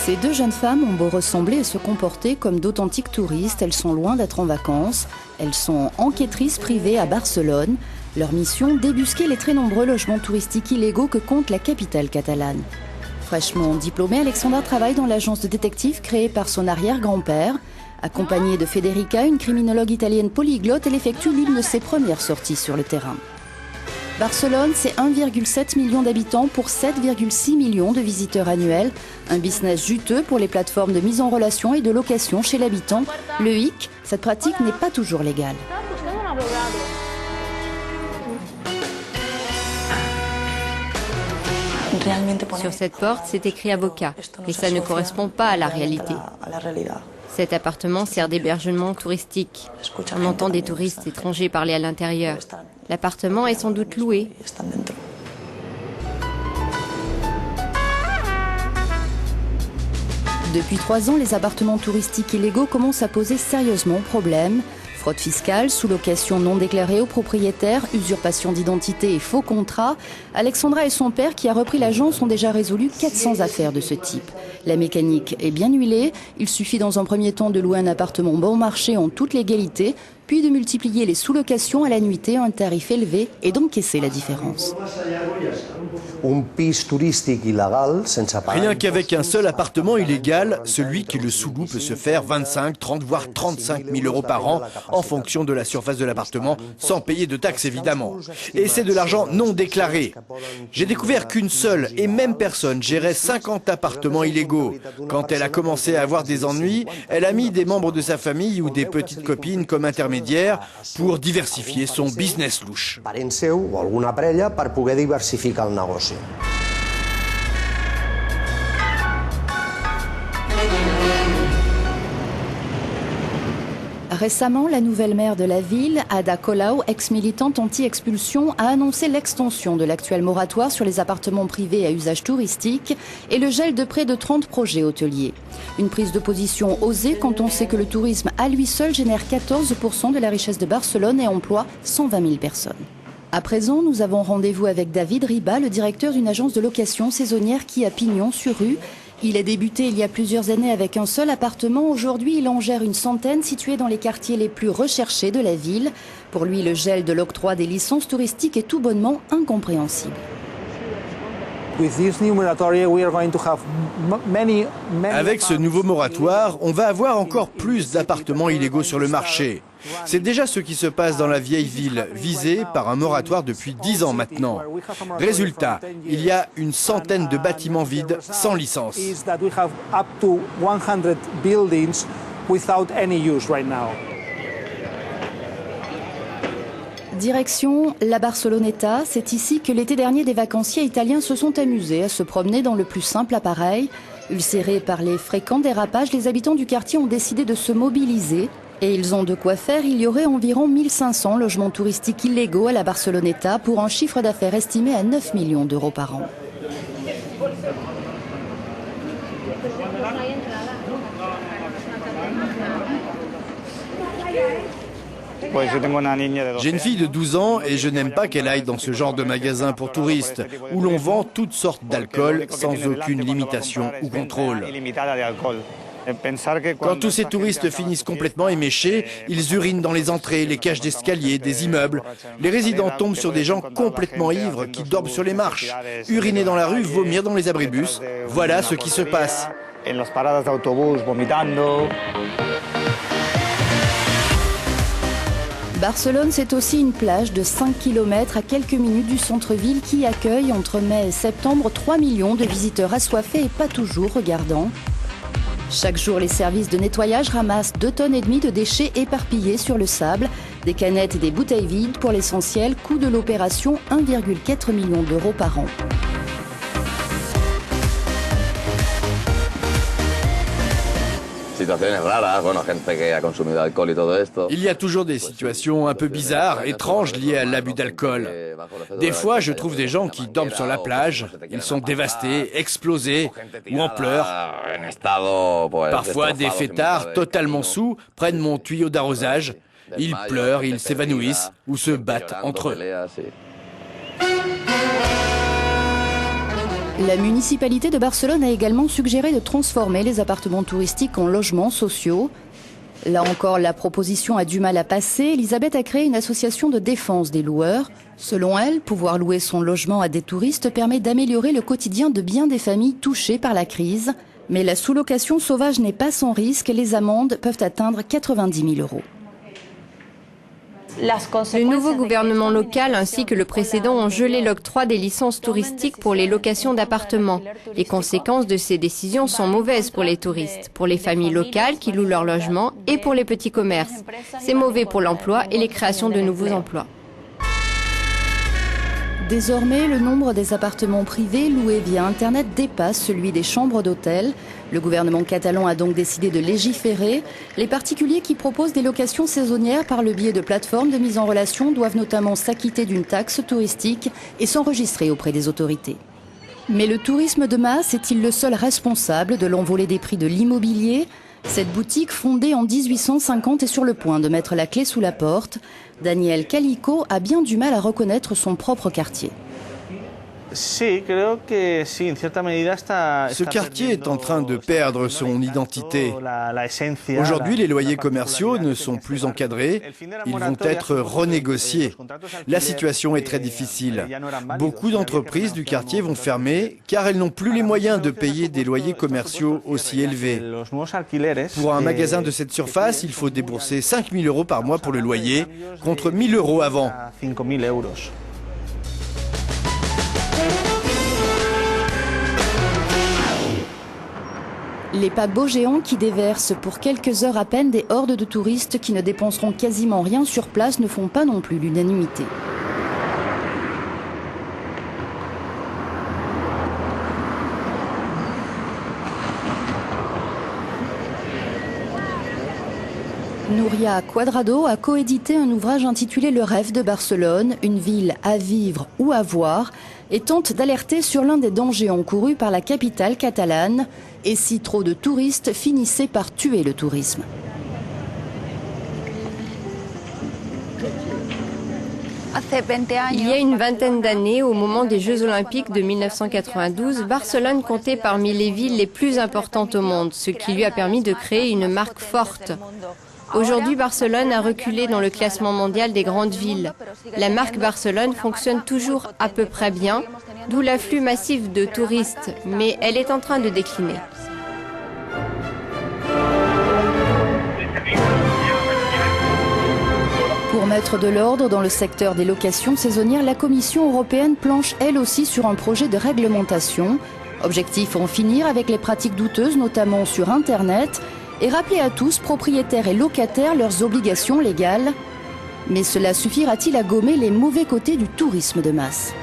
Ces deux jeunes femmes ont beau ressembler et se comporter comme d'authentiques touristes, elles sont loin d'être en vacances. Elles sont enquêtrices privées à Barcelone. Leur mission, débusquer les très nombreux logements touristiques illégaux que compte la capitale catalane. Fraîchement diplômée, Alexandra travaille dans l'agence de détectives créée par son arrière-grand-père. Accompagnée de Federica, une criminologue italienne polyglotte, elle effectue l'une de ses premières sorties sur le terrain. Barcelone, c'est 1,7 million d'habitants pour 7,6 millions de visiteurs annuels. Un business juteux pour les plateformes de mise en relation et de location chez l'habitant. Le hic, cette pratique n'est pas toujours légale. Sur cette porte, c'est écrit avocat, et ça ne correspond pas à la réalité. Cet appartement sert d'hébergement touristique. On entend des touristes étrangers parler à l'intérieur. L'appartement est sans doute loué. Depuis 3 ans, les appartements touristiques illégaux commencent à poser sérieusement problème. Fraude fiscale, sous-location non déclarée aux propriétaires, usurpation d'identité et faux contrats. Alexandra et son père, qui a repris l'agence, ont déjà résolu 400 affaires de ce type. La mécanique est bien huilée. Il suffit dans un premier temps de louer un appartement bon marché en toute légalité, puis de multiplier les sous-locations à la nuitée à un tarif élevé et d'encaisser la différence. Rien qu'avec un seul appartement illégal, celui qui le sous-loue peut se faire 25, 30 voire 35 000 euros par an en fonction de la surface de l'appartement, sans payer de taxes évidemment. Et c'est de l'argent non déclaré. J'ai découvert qu'une seule et même personne gérait 50 appartements illégaux. Quand elle a commencé à avoir des ennuis, elle a mis des membres de sa famille ou des petites copines comme intermédiaires pour diversifier son business louche. Récemment, la nouvelle maire de la ville, Ada Colau, ex-militante anti-expulsion, a annoncé l'extension de l'actuel moratoire sur les appartements privés à usage touristique et le gel de près de 30 projets hôteliers. Une prise de position osée quand on sait que le tourisme à lui seul génère 14% de la richesse de Barcelone et emploie 120 000 personnes. À présent, nous avons rendez-vous avec David Riba, le directeur d'une agence de location saisonnière qui a pignon sur rue. Il a débuté il y a plusieurs années avec un seul appartement. Aujourd'hui, il en gère une centaine situés dans les quartiers les plus recherchés de la ville. Pour lui, le gel de l'octroi des licences touristiques est tout bonnement incompréhensible. Avec ce nouveau moratoire, on va avoir encore plus d'appartements illégaux sur le marché. C'est déjà ce qui se passe dans la vieille ville, visée par un moratoire depuis 10 ans maintenant. Résultat, il y a une centaine de bâtiments vides sans licence. Direction la Barceloneta, c'est ici que l'été dernier des vacanciers italiens se sont amusés à se promener dans le plus simple appareil. Ulcérés par les fréquents dérapages, les habitants du quartier ont décidé de se mobiliser. Et ils ont de quoi faire, il y aurait environ 1500 logements touristiques illégaux à la Barceloneta pour un chiffre d'affaires estimé à 9 millions d'euros par an. J'ai une fille de 12 ans et je n'aime pas qu'elle aille dans ce genre de magasin pour touristes où l'on vend toutes sortes d'alcool sans aucune limitation ou contrôle. Quand tous ces touristes finissent complètement éméchés, ils urinent dans les entrées, les cages d'escalier, des immeubles. Les résidents tombent sur des gens complètement ivres qui dorment sur les marches. Uriner dans la rue, vomir dans les abribus. Voilà ce qui se passe. Barcelone, c'est aussi une plage de 5 km à quelques minutes du centre-ville qui accueille entre mai et septembre 3 millions de visiteurs assoiffés et pas toujours regardants. Chaque jour, les services de nettoyage ramassent 2,5 tonnes de déchets éparpillés sur le sable, des canettes et des bouteilles vides pour l'essentiel, coût de l'opération 1,4 million d'euros par an. Il y a toujours des situations un peu bizarres, étranges liées à l'abus d'alcool. Des fois, je trouve des gens qui dorment sur la plage, ils sont dévastés, explosés ou en pleurs. Parfois, des fêtards totalement saouls prennent mon tuyau d'arrosage. Ils pleurent, ils s'évanouissent ou se battent entre eux. La municipalité de Barcelone a également suggéré de transformer les appartements touristiques en logements sociaux. Là encore, la proposition a du mal à passer. Elisabeth a créé une association de défense des loueurs. Selon elle, pouvoir louer son logement à des touristes permet d'améliorer le quotidien de bien des familles touchées par la crise. Mais la sous-location sauvage n'est pas sans risque. Les amendes peuvent atteindre 90 000 €. Le nouveau gouvernement local ainsi que le précédent ont gelé l'octroi des licences touristiques pour les locations d'appartements. Les conséquences de ces décisions sont mauvaises pour les touristes, pour les familles locales qui louent leur logement et pour les petits commerces. C'est mauvais pour l'emploi et les créations de nouveaux emplois. Désormais, le nombre des appartements privés loués via Internet dépasse celui des chambres d'hôtel. Le gouvernement catalan a donc décidé de légiférer. Les particuliers qui proposent des locations saisonnières par le biais de plateformes de mise en relation doivent notamment s'acquitter d'une taxe touristique et s'enregistrer auprès des autorités. Mais le tourisme de masse est-il le seul responsable de l'envolée des prix de l'immobilier ? Cette boutique, fondée en 1850, est sur le point de mettre la clé sous la porte. Daniel Calico a bien du mal à reconnaître son propre quartier. Ce quartier est en train de perdre son identité. Aujourd'hui, les loyers commerciaux ne sont plus encadrés, ils vont être renégociés. La situation est très difficile. Beaucoup d'entreprises du quartier vont fermer car elles n'ont plus les moyens de payer des loyers commerciaux aussi élevés. Pour un magasin de cette surface, il faut débourser 5 000 € par mois pour le loyer, contre 1 000 € avant. Les paquebots géants qui déversent pour quelques heures à peine des hordes de touristes qui ne dépenseront quasiment rien sur place ne font pas non plus l'unanimité. Núria Cuadrado a coédité un ouvrage intitulé Le rêve de Barcelone, une ville à vivre ou à voir, et tente d'alerter sur l'un des dangers encourus par la capitale catalane, et si trop de touristes finissaient par tuer le tourisme. Il y a une vingtaine d'années, au moment des Jeux Olympiques de 1992, Barcelone comptait parmi les villes les plus importantes au monde, ce qui lui a permis de créer une marque forte. Aujourd'hui, Barcelone a reculé dans le classement mondial des grandes villes. La marque Barcelone fonctionne toujours à peu près bien, d'où l'afflux massif de touristes, mais elle est en train de décliner. Pour mettre de l'ordre dans le secteur des locations saisonnières, la Commission européenne planche elle aussi sur un projet de réglementation. Objectif, en finir avec les pratiques douteuses, notamment sur Internet, et rappeler à tous, propriétaires et locataires, leurs obligations légales. Mais cela suffira-t-il à gommer les mauvais côtés du tourisme de masse ?